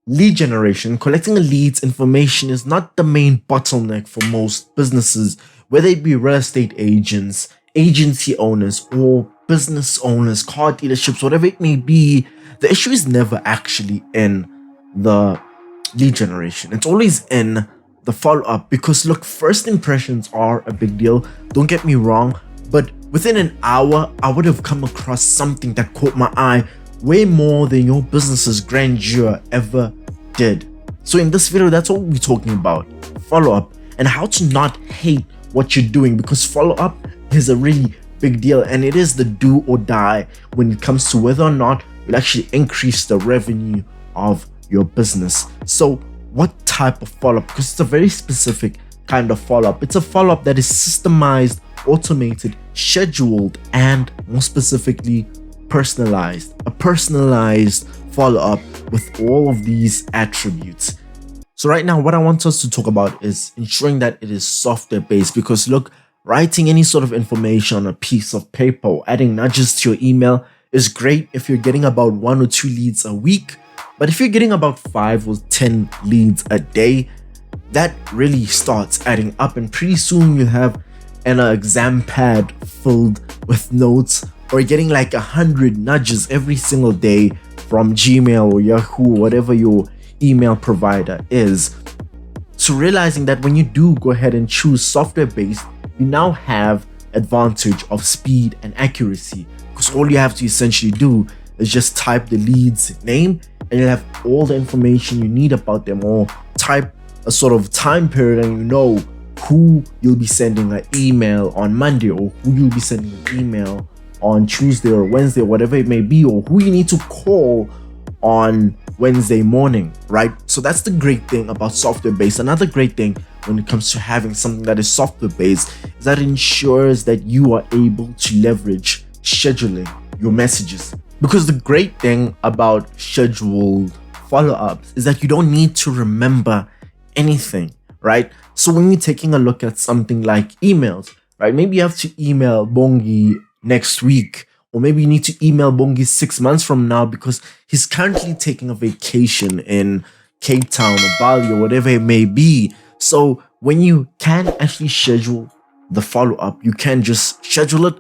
lead generation, collecting a lead's information is not the main bottleneck for most businesses, whether it be real estate agents, agency owners, or business owners, car dealerships, whatever it may be. The issue is never actually in the lead generation. It's always in the follow-up, because look, first impressions are a big deal. Don't get me wrong, but within an hour, I would have come across something that caught my eye way more than your business's grandeur ever did. So in this video, that's what we're talking about: follow-up, and how to not hate what you're doing, because follow-up is a really big deal, and it is the do or die when it comes to whether or not you'll actually increase the revenue of your business. So what type of follow-up? Because it's a very specific kind of follow-up. It's a follow-up that is systemized, automated, scheduled, and more specifically personalized. A personalized follow-up with all of these attributes. So right now, what I want us to talk about is ensuring that it is software based, because look, writing any sort of information on a piece of paper or adding nudges to your email is great if you're getting about 1 or 2 leads a week. But if you're getting about 5 or 10 leads a day, that really starts adding up, and pretty soon you have an exam pad filled with notes, or you're getting like 100 nudges every single day from Gmail or Yahoo, whatever your email provider is. So realizing that when you do go ahead and choose software based, you now have advantage of speed and accuracy, because all you have to essentially do is just type the lead's name and you'll have all the information you need about them, or type a sort of time period and you know who you'll be sending an email on Monday, or who you'll be sending an email on Tuesday or Wednesday, whatever it may be, or who you need to call on Wednesday morning, right? So that's the great thing about software based. Another great thing when it comes to having something that is software based is that it ensures that you are able to leverage scheduling your messages. Because the great thing about scheduled follow-ups is that you don't need to remember anything, right? So when you're taking a look at something like emails, right? Maybe you have to email Bongi next week, or maybe you need to email Bongi 6 months from now because he's currently taking a vacation in Cape Town or Bali or whatever it may be. So when you can actually schedule the follow-up, you can just schedule it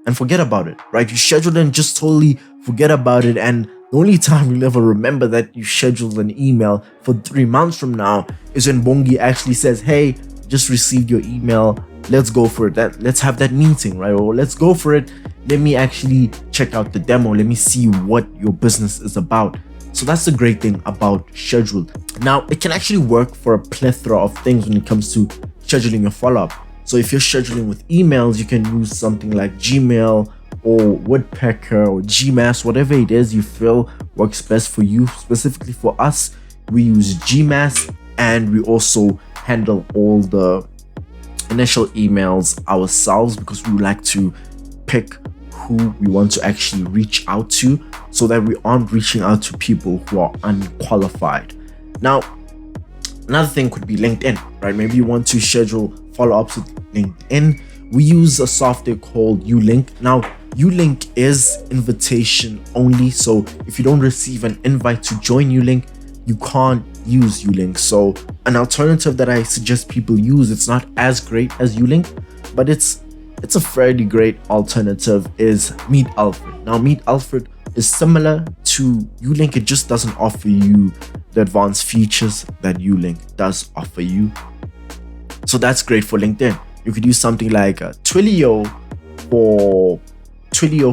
and forget about it, right? You schedule it and just totally forget about it, and the only time you'll ever remember that you scheduled an email for 3 months from now is when Bongi actually says, hey, just received your email, let's go for it, let's have that meeting, right? Or let's go for it, let me actually check out the demo, let me see what your business is about. So that's the great thing about schedule. Now, it can actually work for a plethora of things when it comes to scheduling your follow-up. So if you're scheduling with emails, you can use something like Gmail or Woodpecker or Gmass, whatever it is you feel works best for you. Specifically for us, we use Gmass, and we also handle all the initial emails ourselves because we like to pick who we want to actually reach out to, so that we aren't reaching out to people who are unqualified. Now, another thing could be LinkedIn, right? Maybe you want to schedule follow-ups with LinkedIn. We use a software called Ulink. Now, Ulink is invitation only, so if you don't receive an invite to join Ulink, you can't use Ulink. So an alternative that I suggest people use, it's not as great as Ulink, but it's a fairly great alternative, is Meet Alfred. Now, Meet Alfred is similar to Ulink, it just doesn't offer you the advanced features that Ulink does offer you. So that's great for LinkedIn. You could use something like Twilio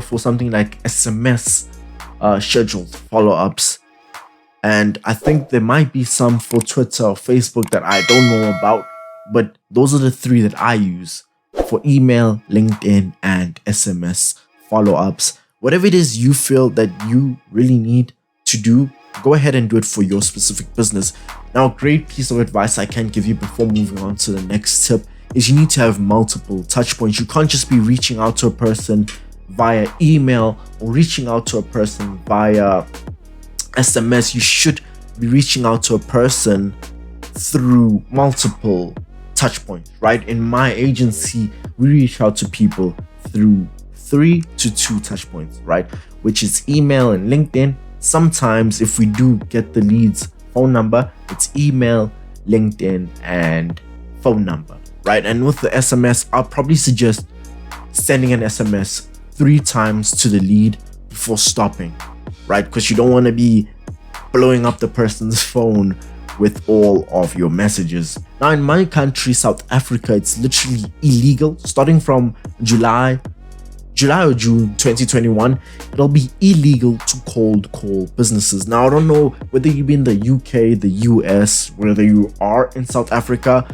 for something like SMS scheduled follow-ups. And I think there might be some for Twitter or Facebook that I don't know about, but those are the 3 that I use for email, LinkedIn, and SMS follow-ups. Whatever it is you feel that you really need to do, go ahead and do it for your specific business. Now, a great piece of advice I can give you before moving on to the next tip is you need to have multiple touch points. You can't just be reaching out to a person via email or reaching out to a person via SMS. You should be reaching out to a person through multiple touch points, right? In my agency, we reach out to people through 3 to 2 touch points, right? Which is email and LinkedIn. Sometimes if we do get the leads phone number, it's email, LinkedIn, and phone number, right? And with the SMS, I'll probably suggest sending an SMS 3 times to the lead before stopping, right? Because you don't want to be blowing up the person's phone with all of your messages. Now, in my country, South Africa, it's literally illegal. Starting from July or June 2021, it'll be illegal to cold call businesses. Now, I don't know whether you be in the UK, the US, whether you are in South Africa,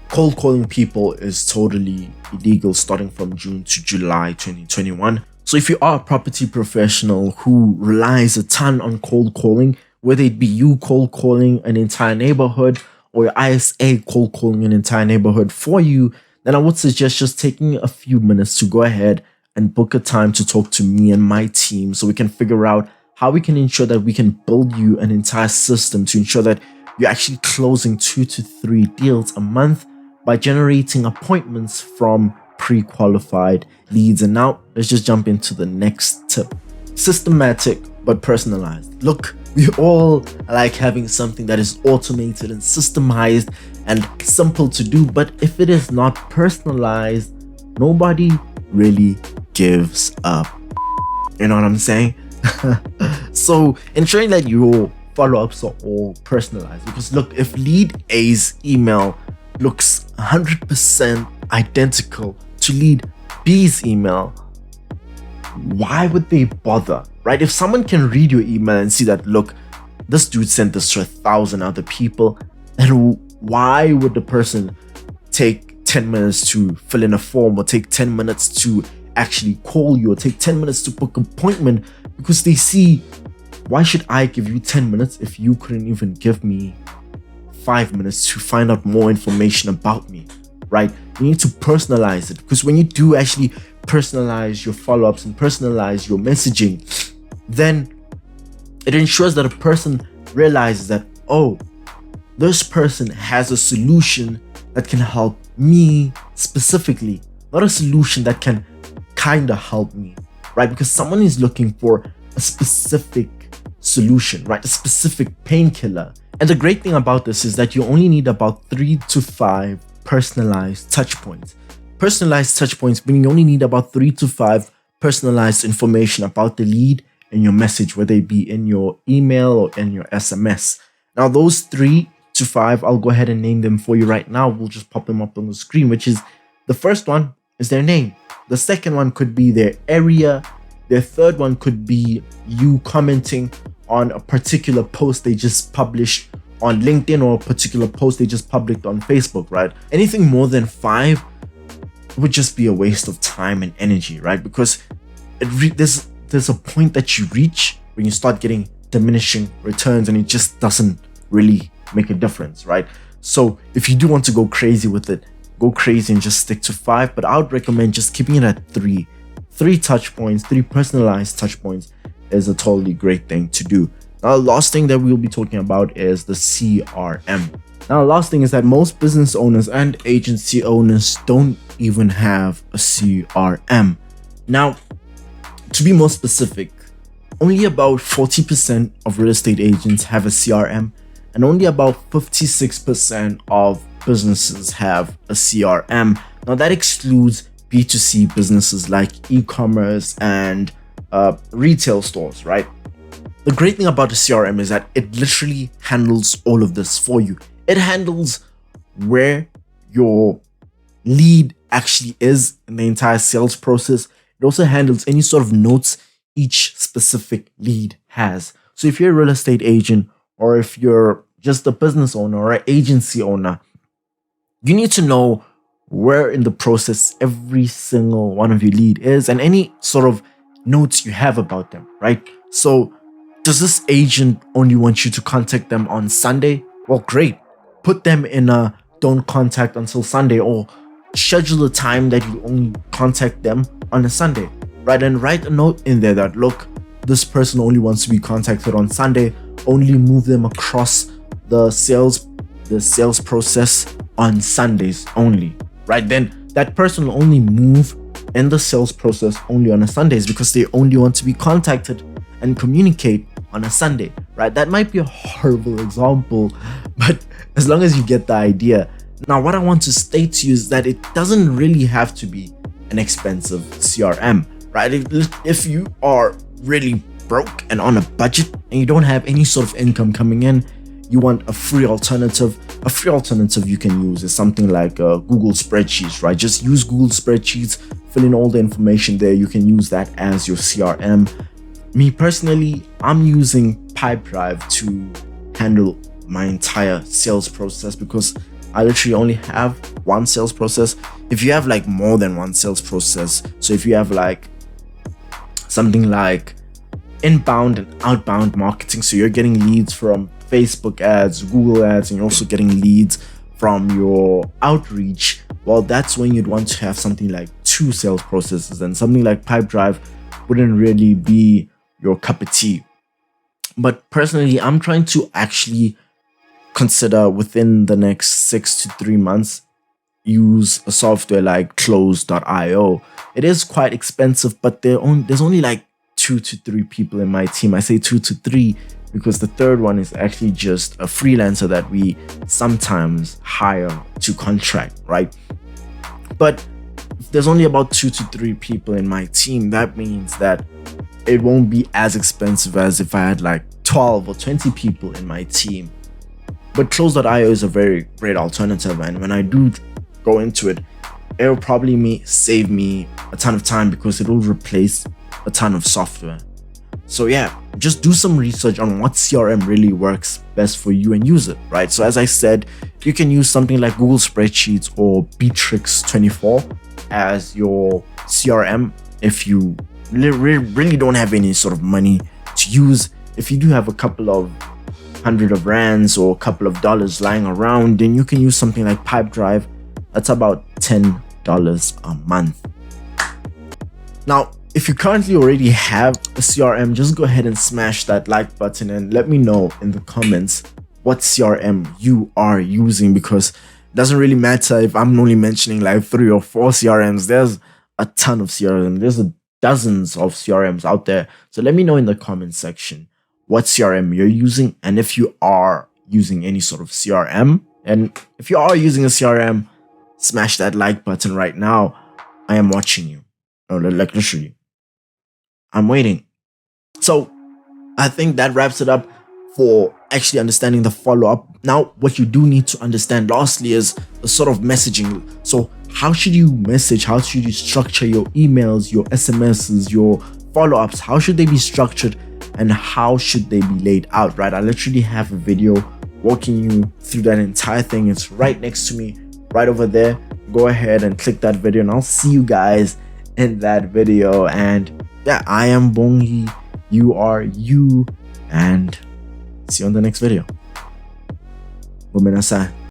cold calling people is totally illegal starting from June to July 2021. So if you are a property professional who relies a ton on cold calling, whether it be you cold calling an entire neighborhood or your ISA cold calling an entire neighborhood for you, then I would suggest just taking a few minutes to go ahead and book a time to talk to me and my team so we can figure out how we can ensure that we can build you an entire system to ensure that you're actually closing 2 to 3 deals a month by generating appointments from pre-qualified leads. And now let's just jump into the next tip. Systematic but personalized. Look, we all like having something that is automated and systemized and simple to do, but if it is not personalized, nobody really gives up. You know what I'm saying? So ensuring that your follow-ups are all personalized, because look, if lead A's email looks 100% identical to lead B's email, why would they bother, right? If someone can read your email and see that, look, this dude sent this to 1,000 other people, then why would the person take 10 minutes to fill in a form, or take 10 minutes to actually call you, or take 10 minutes to book an appointment? Because they see, why should I give you 10 minutes if you couldn't even give me 5 minutes to find out more information about me, right? You need to personalize it, because when you do actually personalize your follow-ups and personalize your messaging, then it ensures that a person realizes that, oh, this person has a solution that can help me specifically, not a solution that can kind of help me, right? Because someone is looking for a specific solution, right? A specific painkiller. And the great thing about this is that you only need about 3 to 5 personalized touch points. Personalized touch points meaning you only need about 3 to 5 personalized information about the lead in your message, whether it be in your email or in your SMS. Now, those 3 to 5, I'll go ahead and name them for you right now. We'll just pop them up on the screen, which is, the first one is their name. The second one could be their area. Their third one could be you commenting on a particular post they just published on LinkedIn, or a particular post they just published on Facebook, right? Anything more than 5 would just be a waste of time and energy, right? Because there's a point that you reach when you start getting diminishing returns, and it just doesn't really make a difference, right? So if you do want to go crazy with it, go crazy and just stick to 5, but I would recommend just keeping it at 3. 3 touch points, 3 personalized touch points is a totally great thing to do. Now, the last thing that we'll be talking about is the CRM. Now, the last thing is that most business owners and agency owners don't even have a CRM. Now, to be more specific, only about 40% of real estate agents have a CRM, and only about 56% of businesses have a CRM. Now, that excludes B2C businesses like e-commerce and retail stores, right? The great thing about the CRM is that it literally handles all of this for you. It handles where your lead actually is in the entire sales process. It also handles any sort of notes each specific lead has. So if you're a real estate agent, or if you're just a business owner or an agency owner, you need to know where in the process every single one of your lead is, and any sort of notes you have about them, right? So does this agent only want you to contact them on Sunday? Well, great. Put them in a don't contact until Sunday, or schedule a time that you only contact them on a Sunday, right? And write a note in there that, look, this person only wants to be contacted on Sunday. Only move them across the sales process on Sundays only, right? Then that person will only move in the sales process only on a Sundays, because they only want to be contacted and communicate on a Sunday, right? That might be a horrible example, but as long as you get the idea. Now, what I want to state to you is that it doesn't really have to be an expensive CRM, right? If you are really broke and on a budget and you don't have any sort of income coming in, you want a free alternative. A free alternative you can use is something like Google Spreadsheets, right? Just use Google Spreadsheets, fill in all the information there. You can use that as your CRM. Me personally, I'm using Pipedrive to handle my entire sales process because I literally only have one sales process. If you have like more than one sales process, so if you have like something like inbound and outbound marketing, so you're getting leads from Facebook ads, Google ads, and you're also getting leads from your outreach, well, that's when you'd want to have something like 2 sales processes, and something like Pipedrive wouldn't really be your cup of tea. But personally, I'm trying to actually consider within the next 6 to 3 months use a software like close.io. It is quite expensive, but there's only like 2 to 3 people in my team. I say 2 to 3 because the third one is actually just a freelancer that we sometimes hire to contract, right? But if there's only about 2 to 3 people in my team, that means that it won't be as expensive as if I had like 12 or 20 people in my team. But close.io is a very great alternative, and when I do go into it, it will probably save me a ton of time because it will replace a ton of software. So yeah, just do some research on what CRM really works best for you and use it, right? So as I said, you can use something like Google Spreadsheets or Bitrix24 as your CRM if you really don't have any sort of money to use. If you do have a couple of hundred of rands or a couple of dollars lying around, then you can use something like Pipedrive. That's about $10 a month. Now, if you currently already have a CRM, just go ahead and smash that like button and let me know in the comments what CRM you are using, because it doesn't really matter if I'm only mentioning like 3 or 4 CRMs. There's a ton of CRM. There's dozens of CRMs out there. So let me know in the comments section what CRM you're using, and if you are using any sort of CRM. And if you are using a CRM, smash that like button right now. I am watching you. No, like literally, I'm waiting. So I think that wraps it up for actually understanding the follow-up. Now, what you do need to understand lastly is the sort of messaging. So how should you message? How should you structure your emails, your SMSs, your follow-ups? How should they be structured and how should they be laid out, right? I literally have a video walking you through that entire thing. It's right next to me, right over there. Go ahead and click that video and I'll see you guys in that video. And yeah, I am Bongi, you are you, and see you on the next video. Bumenasai.